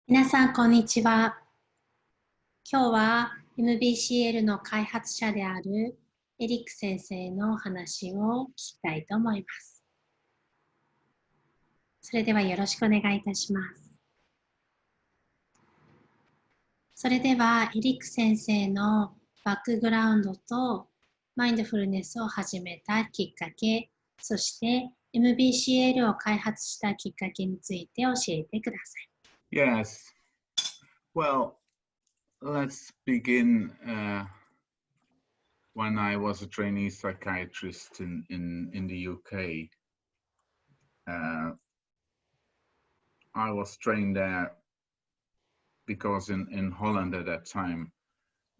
皆さん、こんにちは。今日は MBCL の開発者であるエリック先生のお話を聞きたいと思います。それではよろしくお願いいたします。それではエリック先生のバックグラウンドとマインドフルネスを始めたきっかけ、そして MBCL を開発したきっかけについて教えてください。Yes. Well, let's begin when I was a trainee psychiatrist in the UK. I was trained there because in Holland at that time,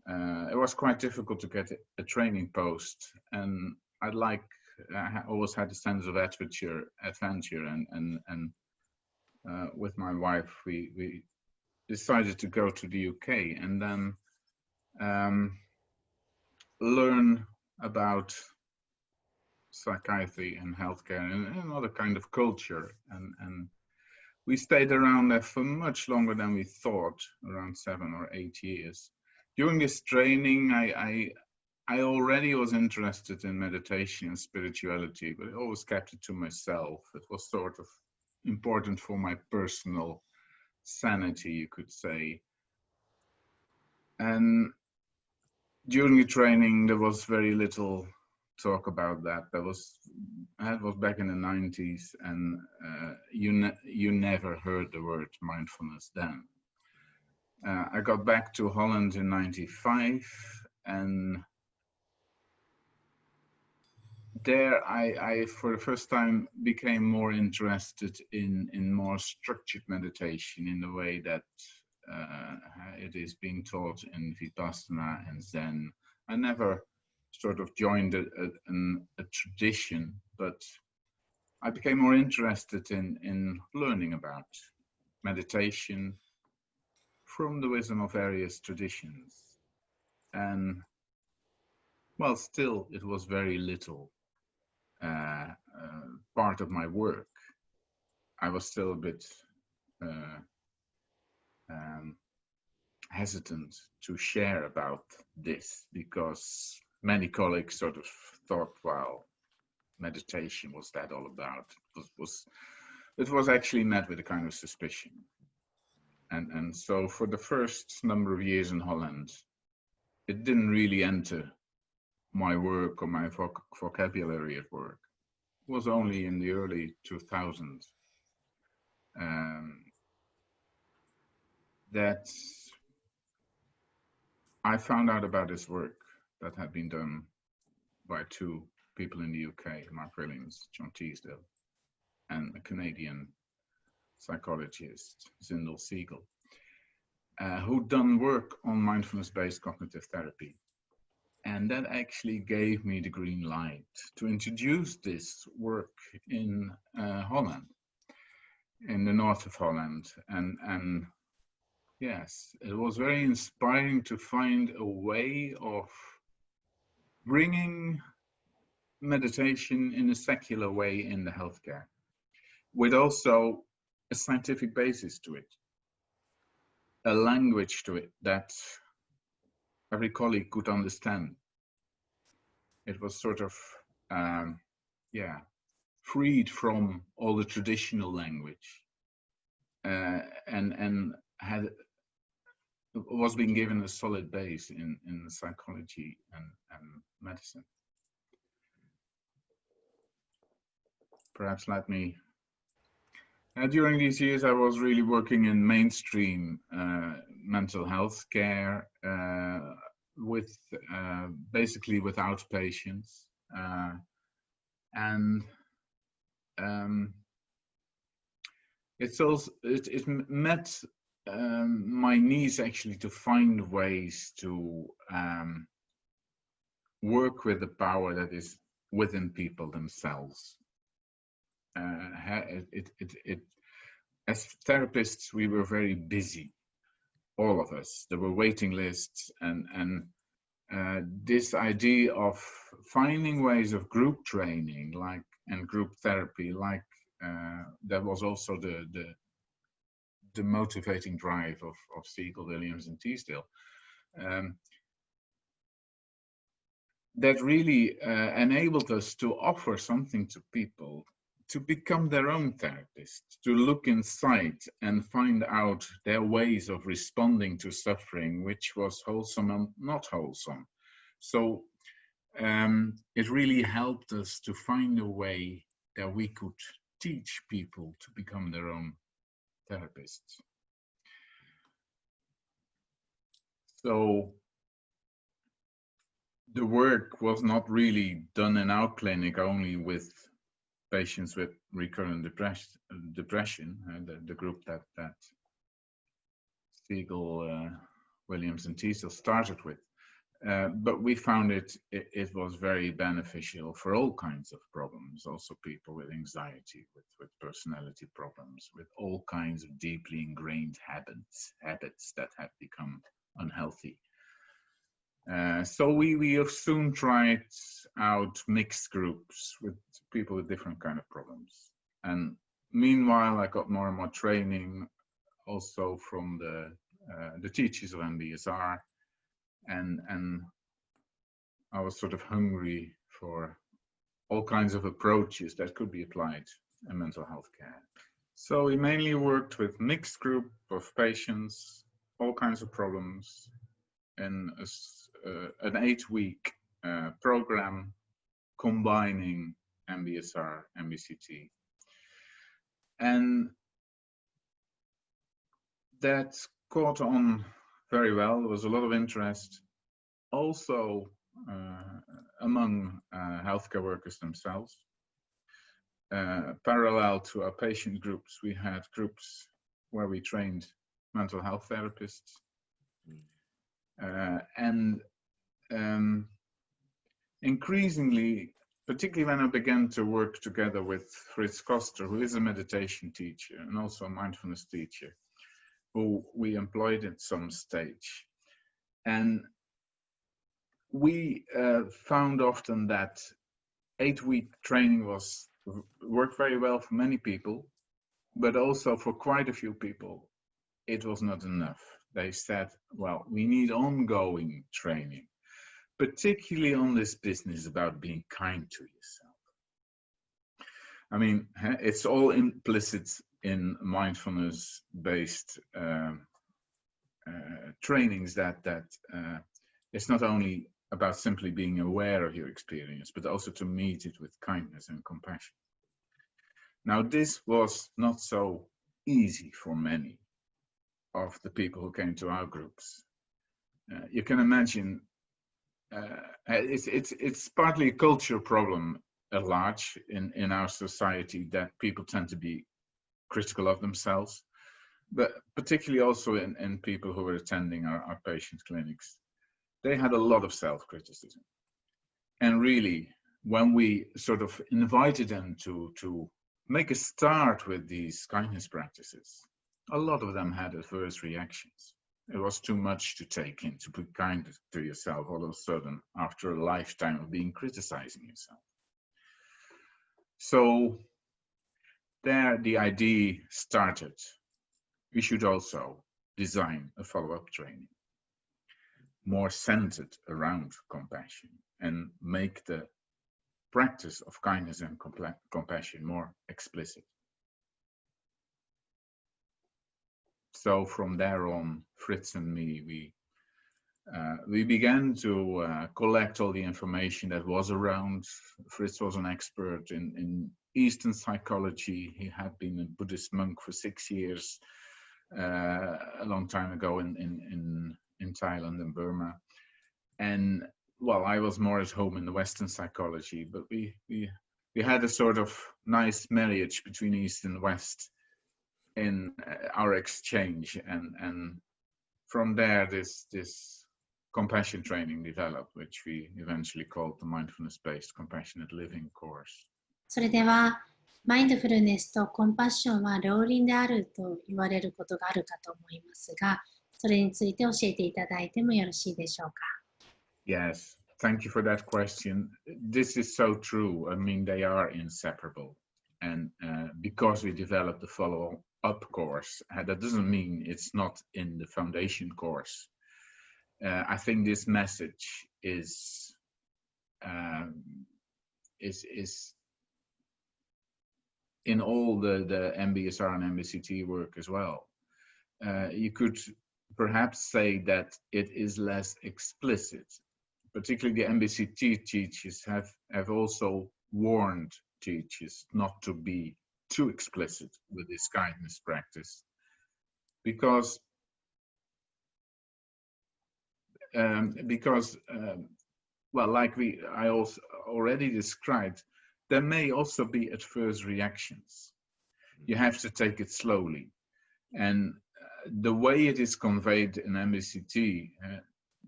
it was quite difficult to get a training post. And I always had a sense of adventure and with my wife, we decided to go to the UK and then learn about psychiatry and healthcare and another kind of culture. And we stayed around there for much longer than we thought, around 7 or 8 years. During this training, I already was interested in meditation and spirituality, but I always kept it to myself. It was sort of important for my personal sanity, you could say. And during the training, there was very little talk about that. That was back in the 90s, and you never heard the word mindfulness then. I got back to Holland in 95, and there I for the first time became more interested in more structured meditation in the way that it is being taught in Vipassana and Zen. I never sort of joined a tradition, but I became more interested in learning about meditation from the wisdom of various traditions. And well, still it was very little part of my work. I was still a bit hesitant to share about this because many colleagues sort of thought, well, meditation, what's that all about? It was actually met with a kind of suspicion. And so for the first number of years in Holland, it didn't really enter my work or my vocabulary at work. It was only in the early 2000s that I found out about this work that had been done by two people in the UK, Mark Williams, John Teasdale, and a Canadian psychologist, Zindel Siegel, who'd done work on mindfulness-based cognitive therapy. And that actually gave me the green light to introduce this work in Holland, in the north of Holland. And yes, it was very inspiring to find a way of bringing meditation in a secular way in the healthcare, with also a scientific basis to it, a language to it that every colleague could understand. It was sort of, freed from all the traditional language, and was being given a solid base in psychology and medicine. Perhaps let me. During these years, I was really working in mainstream mental health care with basically with outpatients, and it met my needs actually to find ways to work with the power that is within people themselves. As therapists, we were very busy, all of us. There were waiting lists, and this idea of finding ways of group training, and group therapy, that was also the motivating drive of Siegel, Williams, and Teasdale. That really enabled us to offer something to people, to become their own therapists, to look inside and find out their ways of responding to suffering, which was wholesome and not wholesome. So it really helped us to find a way that we could teach people to become their own therapists. So the work was not really done in our clinic only with patients with recurrent depression, the group that Siegel, Williams, and Teasdale started with. But we found it was very beneficial for all kinds of problems, also people with anxiety, with personality problems, with all kinds of deeply ingrained habits that have become unhealthy. So we have soon tried out mixed groups with people with different kind of problems. And meanwhile, I got more and more training also from the teachers of MBSR. And I was sort of hungry for all kinds of approaches that could be applied in mental health care. So we mainly worked with mixed group of patients, all kinds of problems, in an 8-week program combining MBSR, MBCT. And that caught on very well. There was a lot of interest also among healthcare workers themselves. Parallel to our patient groups, we had groups where we trained mental health therapists. And increasingly, particularly when I began to work together with Fritz Koster, who is a meditation teacher and also a mindfulness teacher, who we employed at some stage. And we found often that 8-week training worked very well for many people, but also for quite a few people, it was not enough. They said, well, we need ongoing training, particularly on this business about being kind to yourself. I mean, it's all implicit in mindfulness-based trainings that it's not only about simply being aware of your experience, but also to meet it with kindness and compassion. Now, this was not so easy for many of the people who came to our groups. You can imagine it's partly a cultural problem at large in our society, that people tend to be critical of themselves, but particularly also in people who were attending our patient clinics. They had a lot of self-criticism. And really, when we sort of invited them to make a start with these kindness practices, a lot of them had adverse reactions. It was too much to take in, to be kind to yourself all of a sudden after a lifetime of being criticizing yourself. So there the idea started. We should also design a follow-up training more centered around compassion and make the practice of kindness and compassion more explicit. So from there on, Fritz and me, we began to collect all the information that was around. Fritz was an expert in Eastern psychology. He had been a Buddhist monk for 6 years, a long time ago in Thailand and Burma. And well, I was more at home in the Western psychology, but we had a sort of nice marriage between East and West in our exchange, and from there this compassion training developed, which we eventually called the Mindfulness-Based Compassionate Living course. それでは、マインドフルネスとコンパッションは両輪であると言われることがあるかと思いますが、それについて教えていただいてもよろしいでしょうか。Yes, thank you for that question. This is so true. I mean, they are inseparable. And because we developed the follow-up up course. That doesn't mean it's not in the foundation course. I think this message is in all the MBSR and MBCT work as well. You could perhaps say that it is less explicit. Particularly the MBCT teachers have also warned teachers not to be too explicit with this kindness practice, because well, like I also already described, there may also be adverse reactions. You have to take it slowly, and the way it is conveyed in MBCT,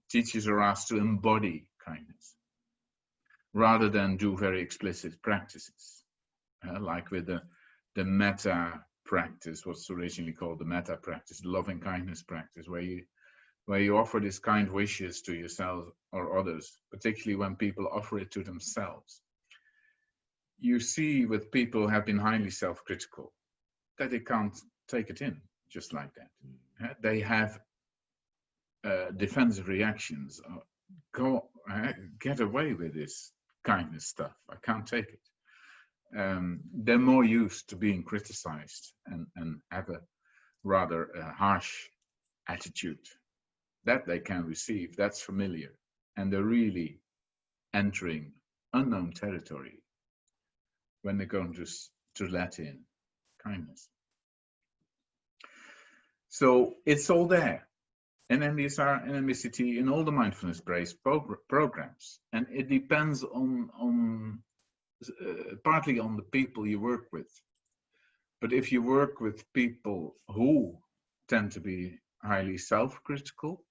teachers are asked to embody kindness rather than do very explicit practices, like with the metta practice, what's originally called the metta practice, the loving kindness practice, where you offer these kind wishes to yourself or others, particularly when people offer it to themselves. You see with people who have been highly self-critical that they can't take it in just like that. They have defensive reactions. Get away with this kindness stuff. I can't take it. They're more used to being criticized and have a rather harsh attitude that they can receive. That's familiar, and they're really entering unknown territory when they're going to let in kindness. So it's all there in MBSR and MBCT, in all the mindfulness-based programs, and it depends on partly on the people you work with. But if you work with people who tend to be highly self-critical,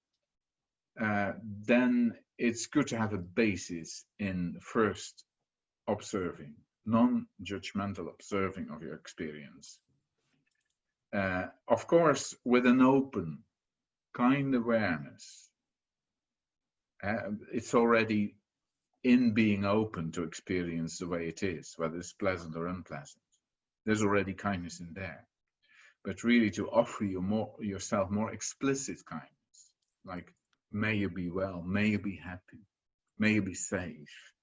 then it's good to have a basis in first observing, non-judgmental observing of your experience. Of course, with an open, kind awareness, it's already in being open to experience the way it is, whether it's pleasant or unpleasant. There's already kindness in there. But really to offer yourself more explicit kindness, like may you be well, may you be happy, may you be safe,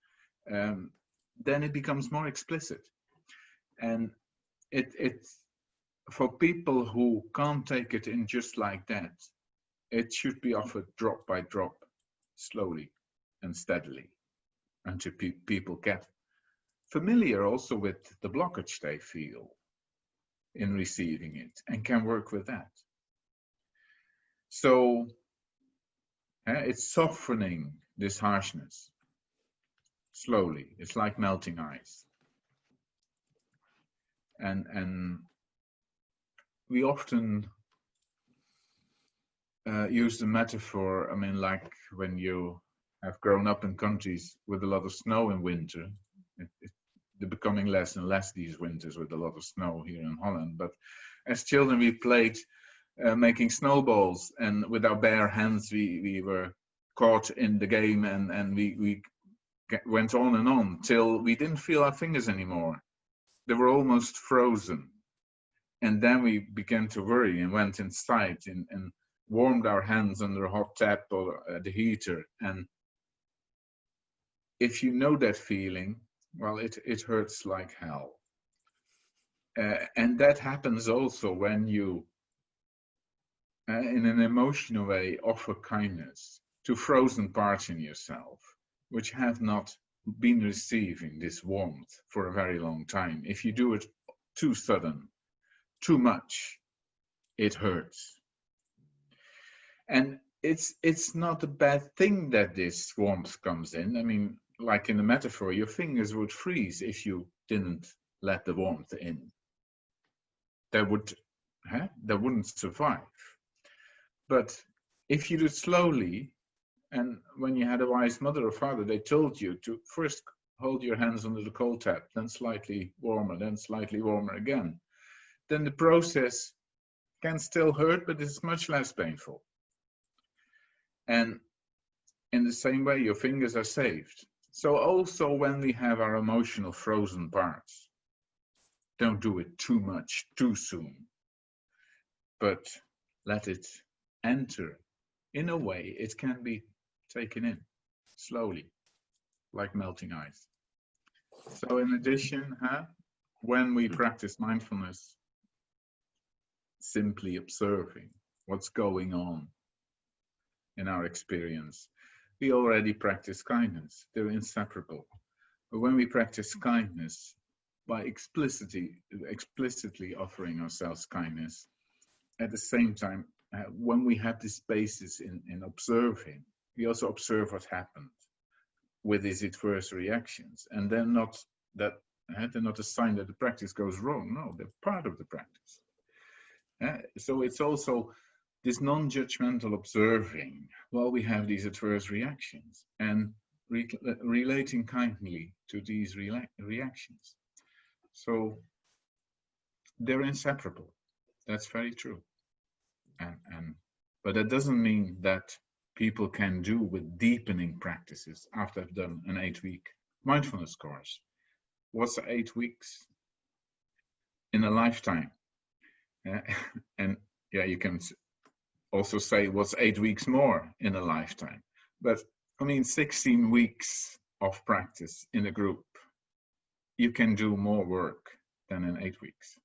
then it becomes more explicit. And it's for people who can't take it in just like that, it should be offered drop by drop, slowly and steadily, until people get familiar also with the blockage they feel in receiving it and can work with that. So it's softening this harshness slowly. It's like melting ice. And we often use the metaphor, I mean, like when you have grown up in countries with a lot of snow in winter, they're becoming less and less these winters with a lot of snow here in Holland. But as children, we played making snowballs, and with our bare hands, we were caught in the game, and we went on till we didn't feel our fingers anymore. They were almost frozen. And then we began to worry and went inside and warmed our hands under a hot tap or the heater. And if you know that feeling, well, it hurts like hell. And that happens also when you, in an emotional way, offer kindness to frozen parts in yourself, which have not been receiving this warmth for a very long time. If you do it too sudden, too much, it hurts. And it's not a bad thing that this warmth comes in. I mean, like in the metaphor, your fingers would freeze if you didn't let the warmth in. They wouldn't survive. But if you do it slowly, and when you had a wise mother or father, they told you to first hold your hands under the cold tap, then slightly warmer again. Then the process can still hurt, but it's much less painful. And in the same way, your fingers are saved. So also when we have our emotional frozen parts, don't do it too much, too soon. but let it enter in a way it can be taken in slowly, like melting ice. So in addition, when we practice mindfulness, simply observing what's going on in our experience, we already practice kindness. They're inseparable. But when we practice kindness, by explicitly offering ourselves kindness, at the same time, when we have this basis in observing, we also observe what happened with these adverse reactions, and they're not a sign that the practice goes wrong. No, they're part of the practice. So it's also this non-judgmental observing while we have these adverse reactions and relating kindly to these reactions. So they're inseparable. That's very true. But that doesn't mean that people can do with deepening practices after they've done an 8-week mindfulness course. What's 8 weeks? In a lifetime. And yeah, you can also say what's 8 weeks more in a lifetime. But I mean, 16 weeks of practice in a group, you can do more work than in 8 weeks.